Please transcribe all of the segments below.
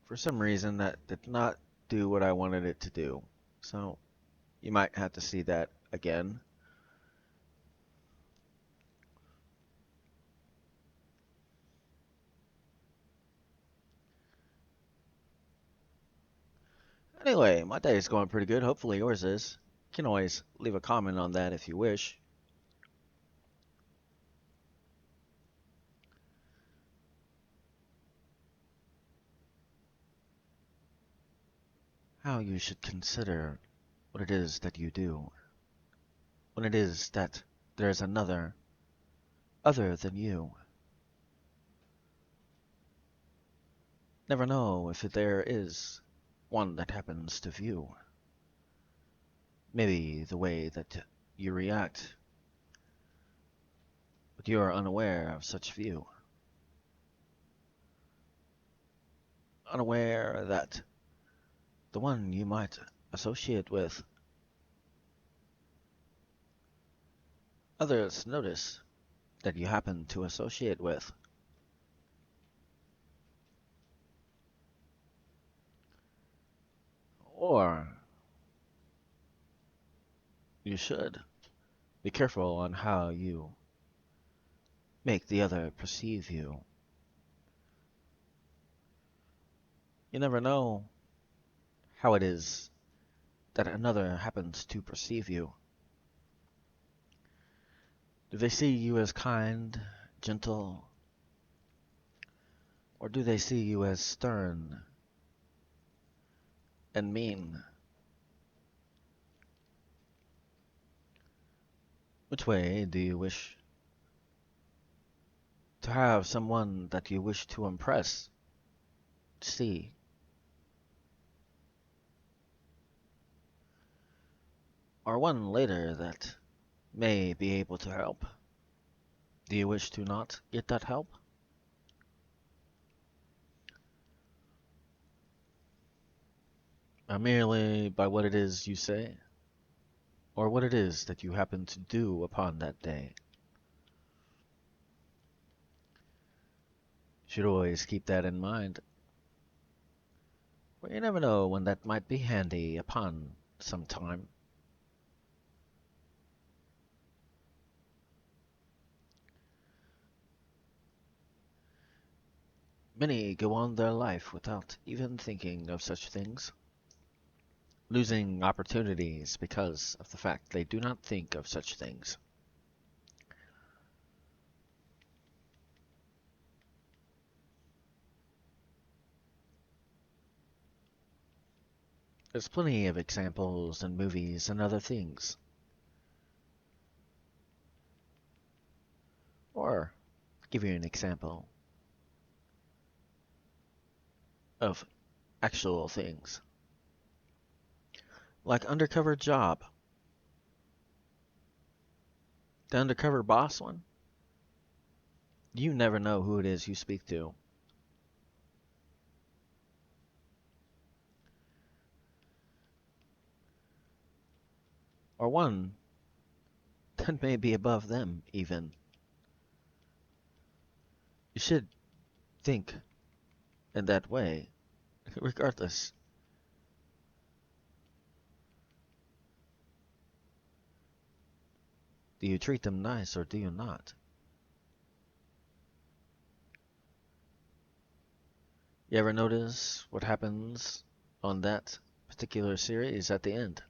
for some reason that did not do what I wanted it to do. So you might have to see that again. Anyway, my day is going pretty good. Hopefully yours is. You can always leave a comment on that if you wish. How you should consider what it is that you do. When it is that there is another other than you. Never know if there is one that happens to view. Maybe the way that you react, but you are unaware of such view. Unaware that the one you might associate with, others notice that you happen to associate with. Or you should be careful on how you make the other perceive you. You never know how it is that another happens to perceive you. Do they see you as kind, gentle, or do they see you as stern and mean? Which way do you wish to have someone that you wish to impress see? Or one later that may be able to help? Do you wish to not get that help? Or merely by what it is you say? Or what it is that you happen to do upon that day? Should always keep that in mind. For you never know when that might be handy upon some time. Many go on their life without even thinking of such things, losing opportunities because of the fact they do not think of such things. There's plenty of examples in movies and other things. Or, give you an example of actual things. Like Undercover Job. The undercover boss one? You never know who it is you speak to. Or one that may be above them, even. You should think in that way, regardless. Do you treat them nice or do you not? You ever notice what happens on that particular series at the end?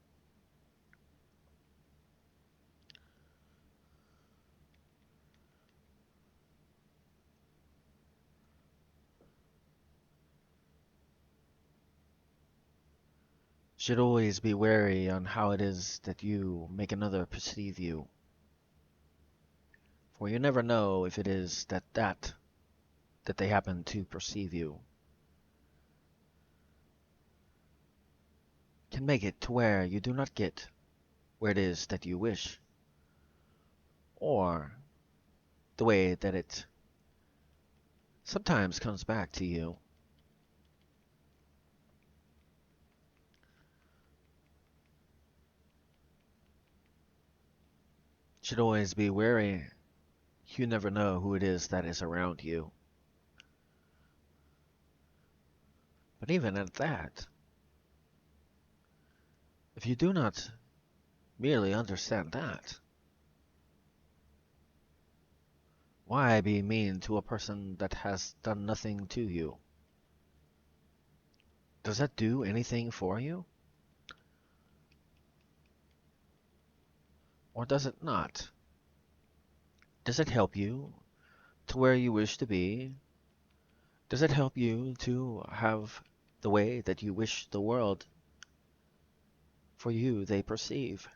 Should always be wary on how it is that you make another perceive you. For you never know if it is that they happen to perceive you can make it to where you do not get where it is that you wish, or the way that it sometimes comes back to you. Should always be wary. You never know who it is that is around you. But even at that, if you do not merely understand that, why be mean to a person that has done nothing to you? Does that do anything for you? Or does it not? Does it help you to where you wish to be? Does it help you to have the way that you wish the world for you they perceive?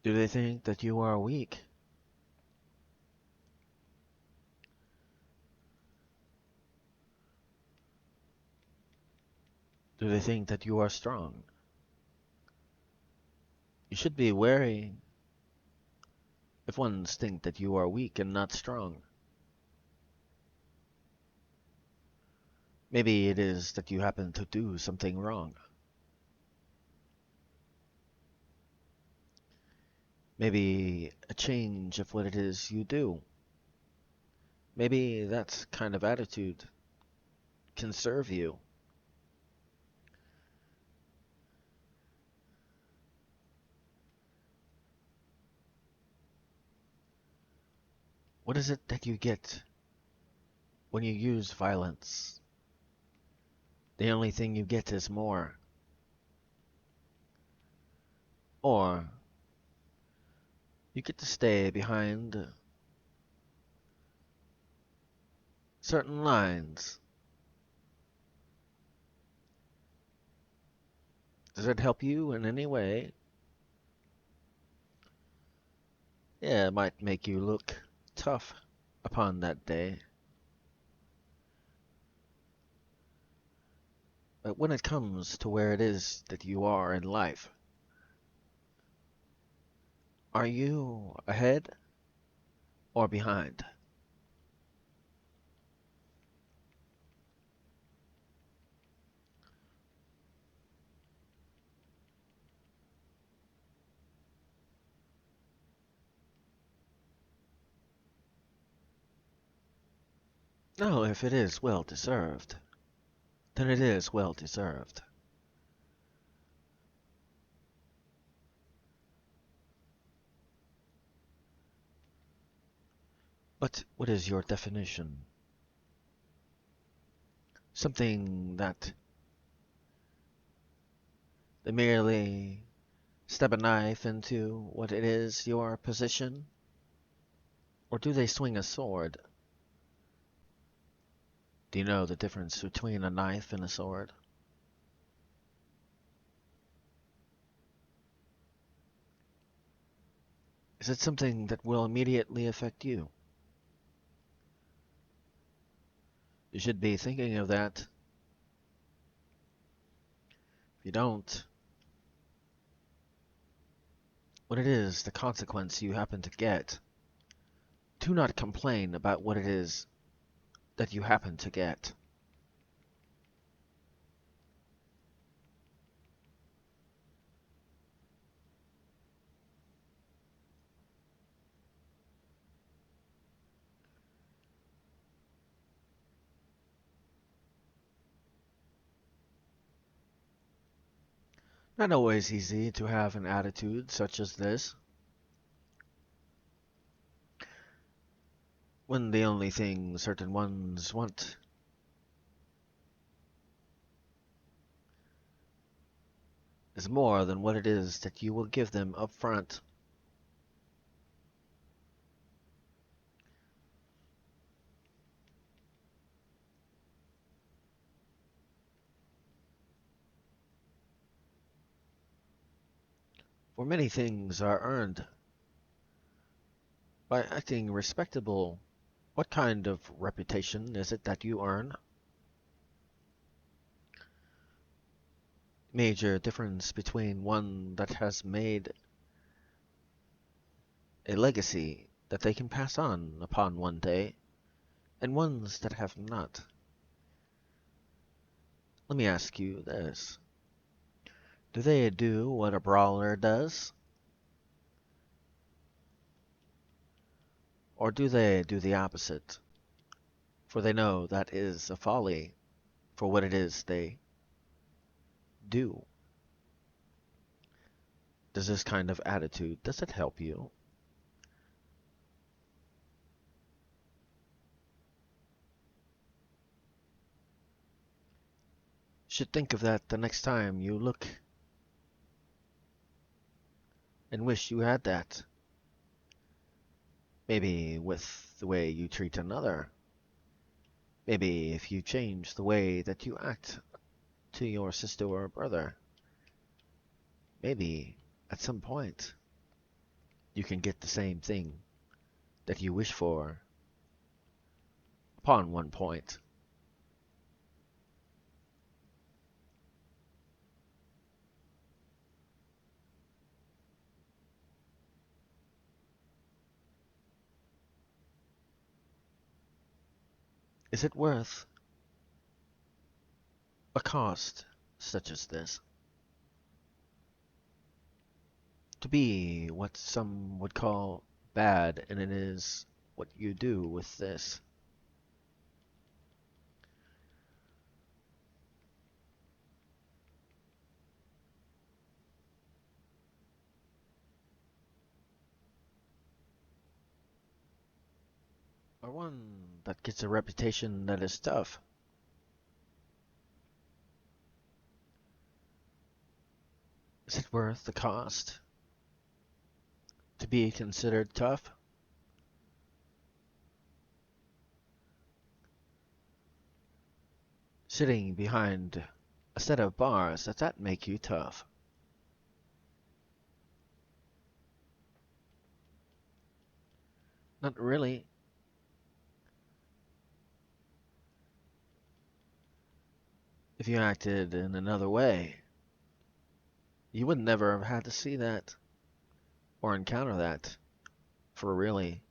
Do they think that you are weak? Do they think that you are strong? You should be wary if ones think that you are weak and not strong. Maybe it is that you happen to do something wrong. Maybe a change of what it is you do. Maybe that kind of attitude can serve you. What is it that you get when you use violence? The only thing you get is more. Or you get to stay behind certain lines. Does it help you in any way? Yeah, it might make you look tough upon that day. But when it comes to where it is that you are in life, are you ahead or behind? No, if it is well deserved, then it is well deserved. But what is your definition? Something that they merely stab a knife into what it is your position? Or do they swing a sword? Do you know the difference between a knife and a sword? Is it something that will immediately affect you? You should be thinking of that. If you don't, what it is, the consequence you happen to get, do not complain about what it is that you happen to get. Not always easy to have an attitude such as this, when the only thing certain ones want is more than what it is that you will give them up front. For many things are earned by acting respectable. What kind of reputation is it that you earn? Major difference between one that has made a legacy that they can pass on upon one day, and ones that have not. Let me ask you this. Do they do what a brawler does? Or do they do the opposite? For they know that is a folly for what it is they do. Does this kind of attitude, does it help you? Should think of that the next time you look and wish you had that. Maybe with the way you treat another. Maybe if you change the way that you act to your sister or brother. Maybe at some point you can get the same thing that you wish for upon one point. Is it worth a cost such as this? To be what some would call bad, and it is what you do with this. Or one that gets a reputation that is tough. Is it worth the cost to be considered tough? Sitting behind a set of bars, does that make you tough? Not really. If you acted in another way, you would never have had to see that or encounter that for really.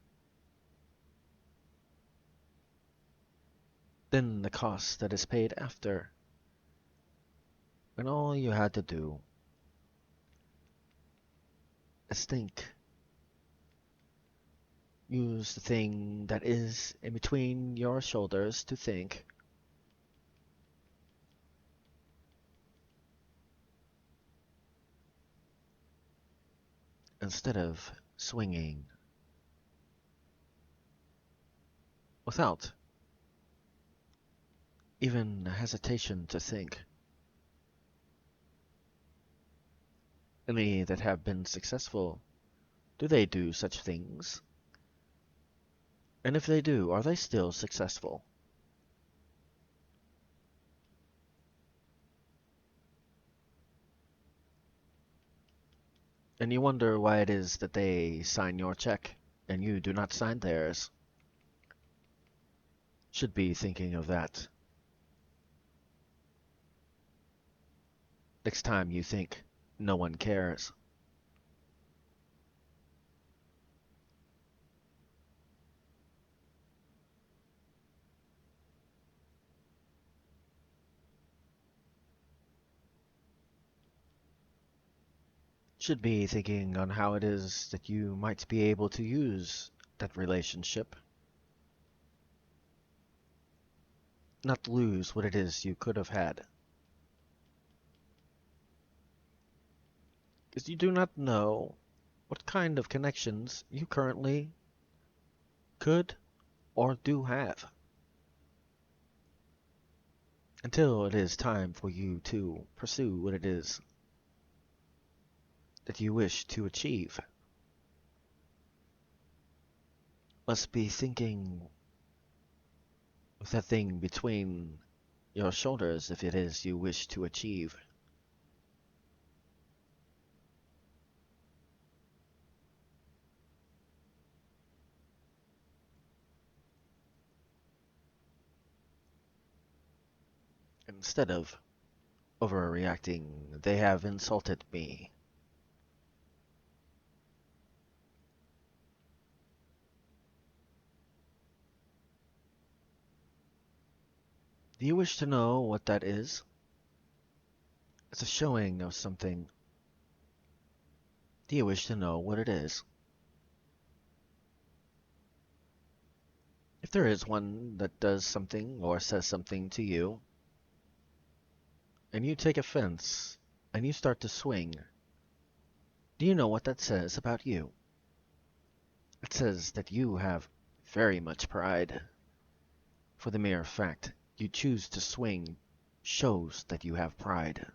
Then the cost that is paid after, when all you had to do is think. Use the thing that is in between your shoulders to think. Instead of swinging without even hesitation to think. Any that have been successful, do they do such things? And if they do, are they still successful? And you wonder why it is that they sign your check and you do not sign theirs. Should be thinking of that next time you think no one cares. Should be thinking on how it is that you might be able to use that relationship, not lose what it is you could have had. Because you do not know what kind of connections you currently could or do have until it is time for you to pursue what it is that you wish to achieve. Must be thinking with that thing between your shoulders if it is you wish to achieve. Instead of overreacting, they have insulted me. Do you wish to know what that is? It's a showing of something. Do you wish to know what it is? If there is one that does something or says something to you, and you take offense, and you start to swing, do you know what that says about you? It says that you have very much pride. For the mere fact you choose to swing shows that you have pride,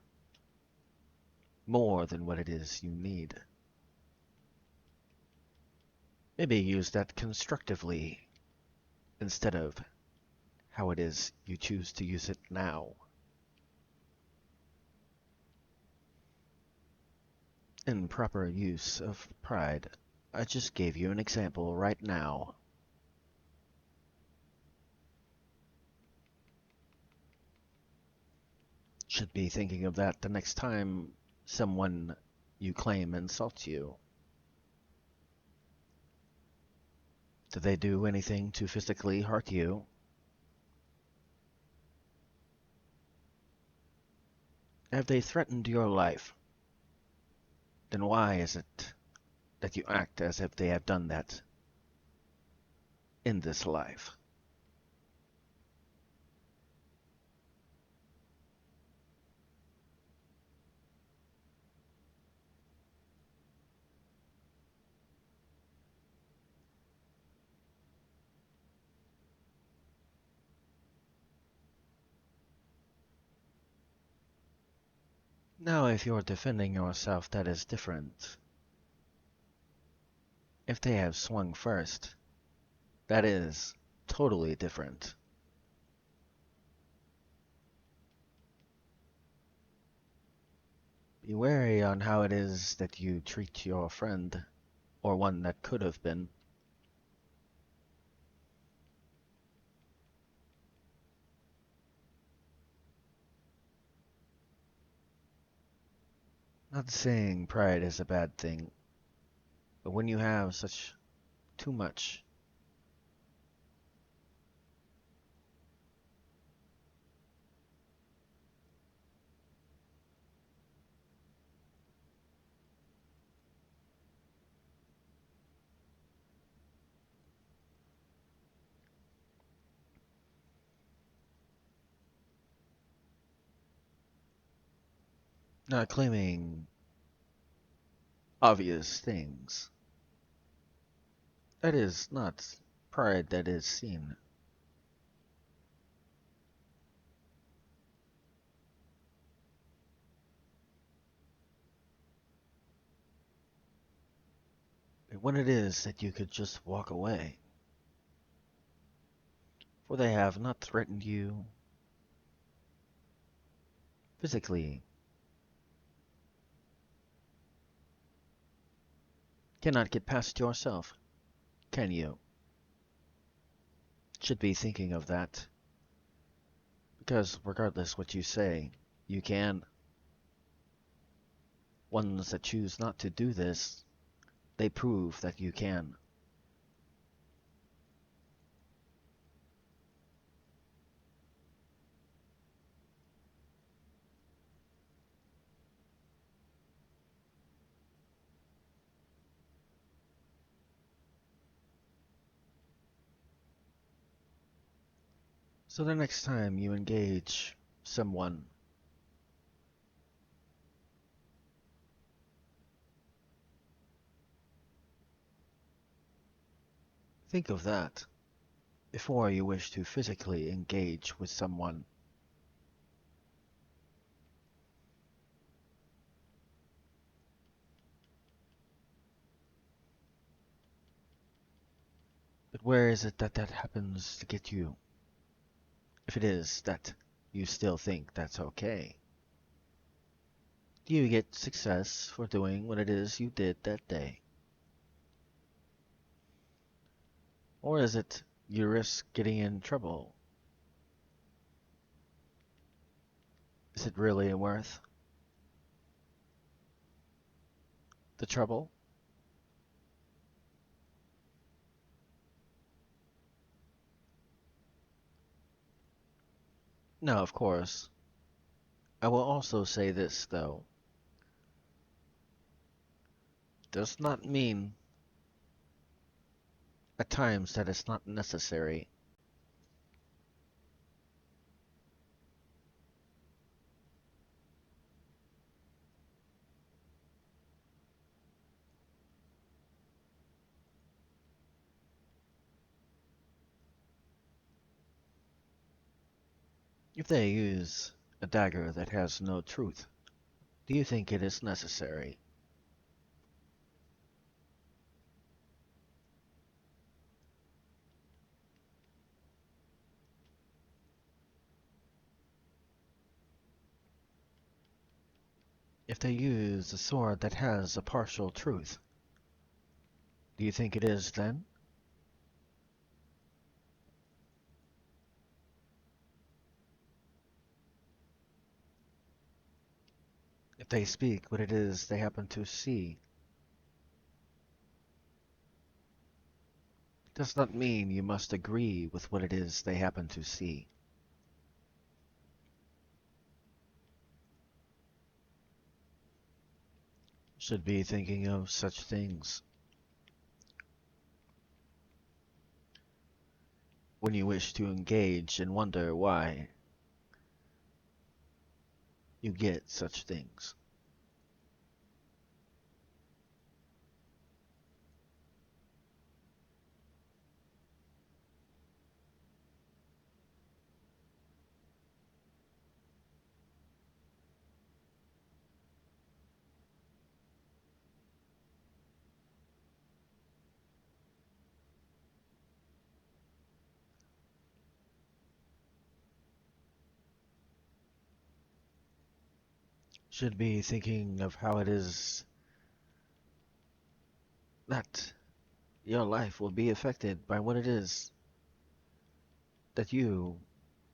more than what it is you need. Maybe use that constructively instead of how it is you choose to use it now. Improper use of pride. I just gave you an example right now. Should be thinking of that the next time someone you claim insults you. Did they do anything to physically hurt you? Have they threatened your life? Then why is it that you act as if they have done that in this life? Now, if you're defending yourself, that is different. If they have swung first, that is totally different. Be wary on how it is that you treat your friend, or one that could have been. Not saying pride is a bad thing, but when you have such too much, not claiming obvious things, that is not pride that is seen. But when it is that you could just walk away, for they have not threatened you physically, cannot get past yourself, can you? Should be thinking of that, because regardless what you say, you can. Ones that choose not to do this, they prove that you can. So the next time you engage someone, think of that before you wish to physically engage with someone. But where is it that that happens to get you? If it is that you still think that's okay. Do you get success for doing what it is you did that day? Or is it you risk getting in trouble? Is it really worth the trouble? No, of course. I will also say this, though. Does not mean at times that it's not necessary. If they use a dagger that has no truth, do you think it is necessary? If they use a sword that has a partial truth, do you think it is then? If they speak what it is they happen to see, does not mean you must agree with what it is they happen to see. Should be thinking of such things when you wish to engage and wonder why you get such things. Should be thinking of how it is that your life will be affected by what it is that you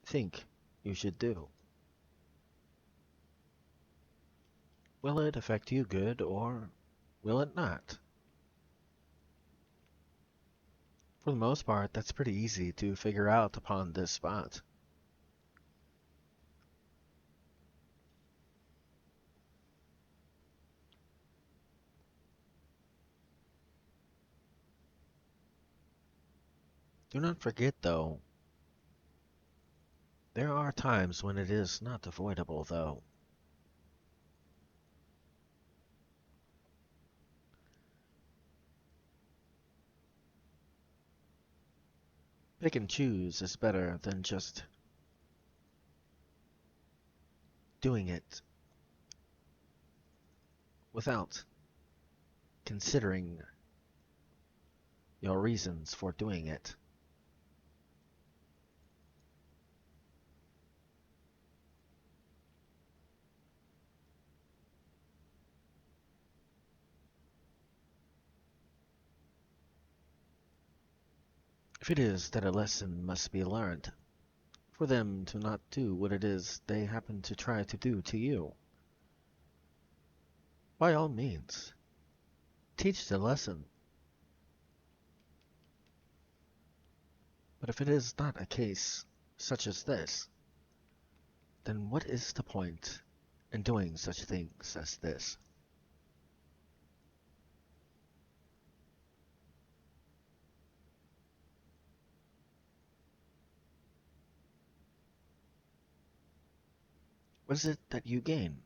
think you should do. Will it affect you good or will it not? For the most part, that's pretty easy to figure out upon this spot. Do not forget, though, there are times when it is not avoidable, though. Pick and choose is better than just doing it without considering your reasons for doing it. If it is that a lesson must be learned, for them to not do what it is they happen to try to do to you, by all means, teach the lesson. But if it is not a case such as this, then what is the point in doing such things as this? What is it that you gain?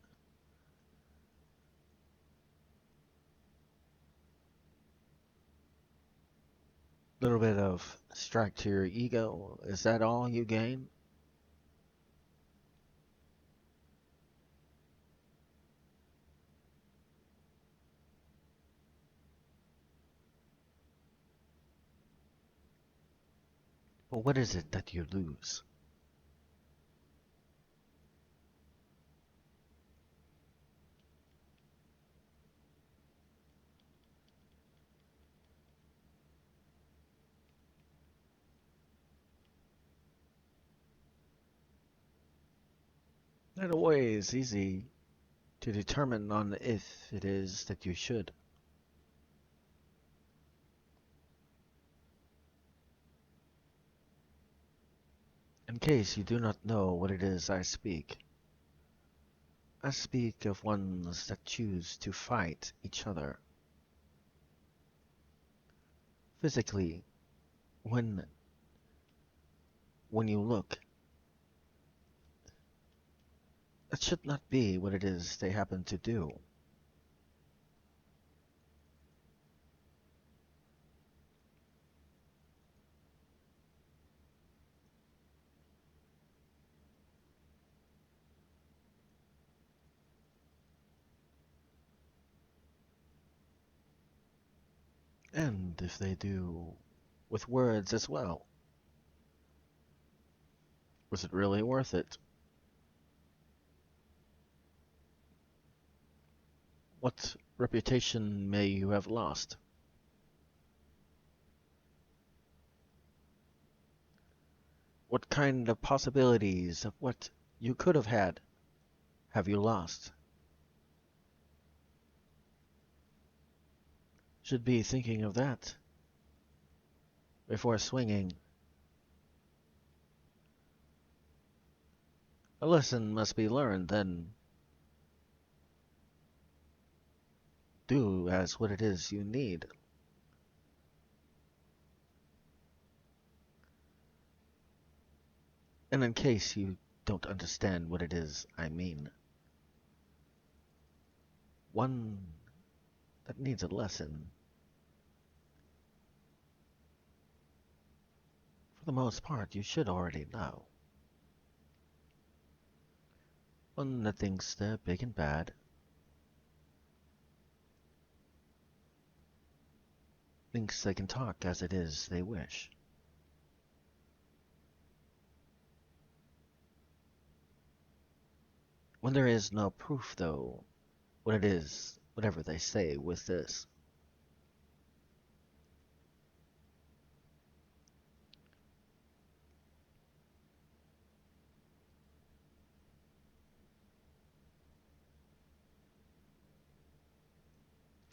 A little bit of strike to your ego, is that all you gain? But what is it that you lose? That way is easy to determine on if it is that you should. In case you do not know what it is I speak of ones that choose to fight each other. Physically, when when you look, that should not be what it is they happen to do. And if they do with words as well, was it really worth it? What reputation may you have lost? What kind of possibilities of what you could have you lost? Should be thinking of that before swinging. A lesson must be learned, then do as what it is you need. And in case you don't understand what it is I mean, one that needs a lesson, for the most part, you should already know. One that thinks they're big and bad, thinks they can talk as it is they wish. When there is no proof, though, what it is, whatever they say with this.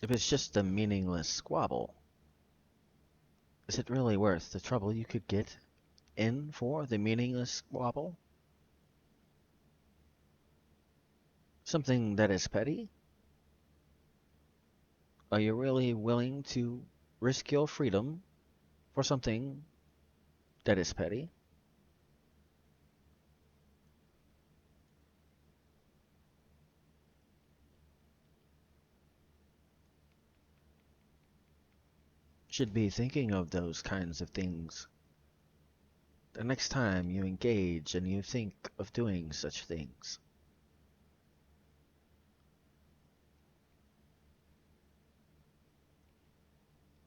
If it's just a meaningless squabble, is it really worth the trouble you could get in for the meaningless squabble? Something that is petty? Are you really willing to risk your freedom for something that is petty? Should be thinking of those kinds of things the next time you engage and you think of doing such things.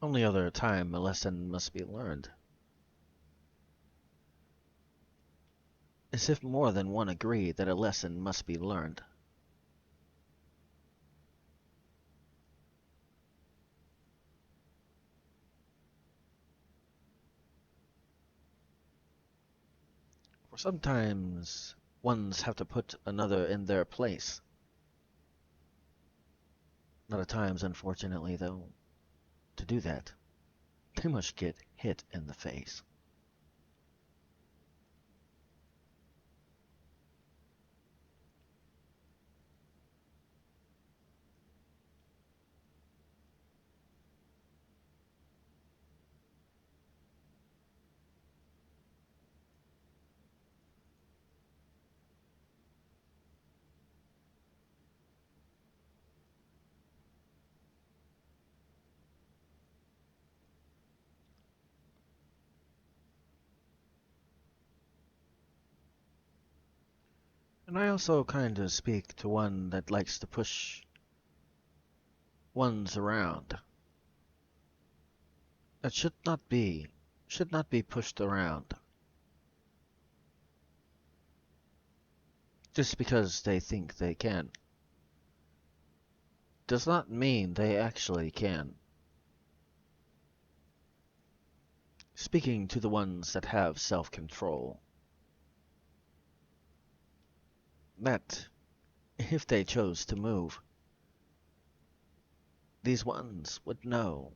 Only other time a lesson must be learned is if more than one agree that a lesson must be learned. For sometimes ones have to put another in their place. Not at times, unfortunately, though. To do that, they must get hit in the face. And I also kind of speak to one that likes to push ones around. That should not be pushed around. Just because they think they can, does not mean they actually can. Speaking to the ones that have self-control, that, if they chose to move, these ones would know.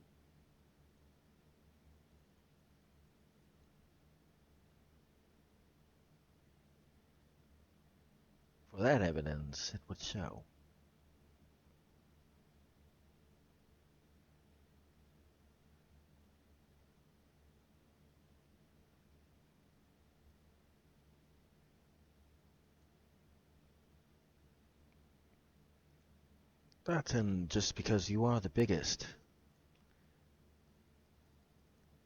For that evidence, it would show. That, and just because you are the biggest,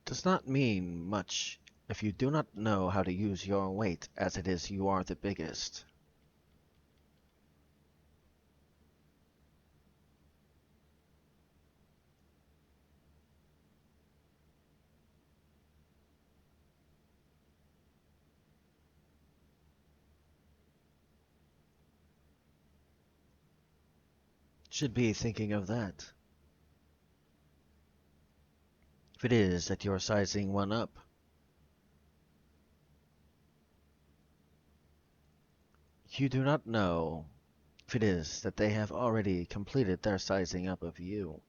does not mean much if you do not know how to use your weight as it is you are the biggest. should be thinking of that. If it is that you're sizing one up, you do not know if it is that they have already completed their sizing up of you,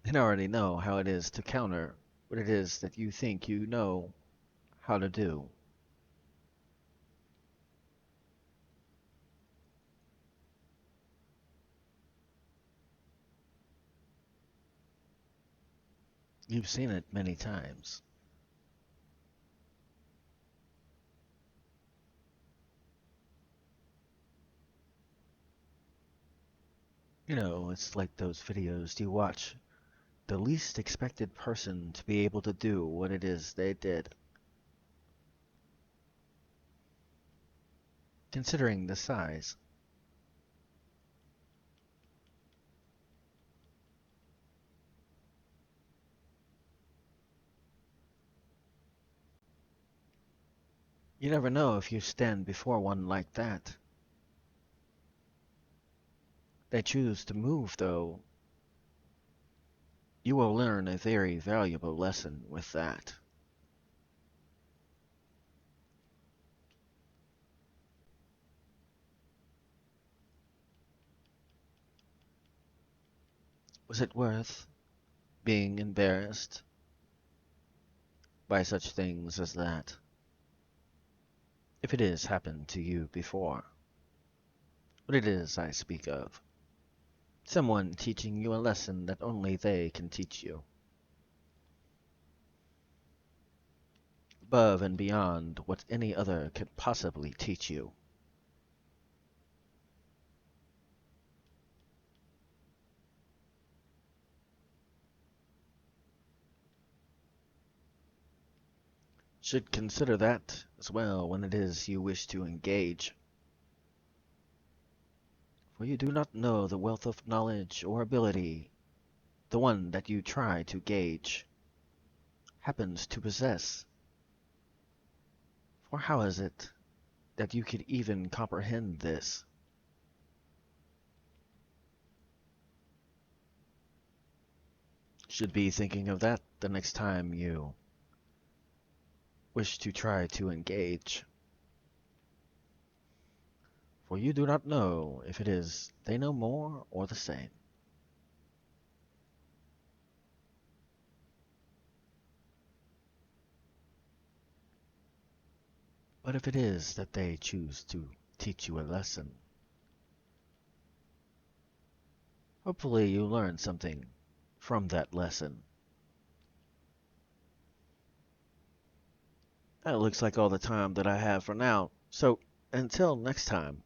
and already know how it is to counter what it is that you think you know how to do. You've seen it many times. You know, it's like those videos you watch. The least expected person to be able to do what it is they did. Considering the size, you never know if you stand before one like that. They choose to move, though. You will learn a very valuable lesson with that. Was it worth being embarrassed by such things as that? If it has happened to you before, what it is I speak of. Someone teaching you a lesson that only they can teach you. Above and beyond what any other could possibly teach you. Should consider that as well when it is you wish to engage. For you do not know the wealth of knowledge or ability the one that you try to gauge happens to possess. For how is it that you could even comprehend this? Should be thinking of that the next time you wish to try to engage. For you do not know if it is they know more or the same. But if it is that they choose to teach you a lesson, hopefully you learn something from that lesson. That looks like all the time that I have for now, so until next time.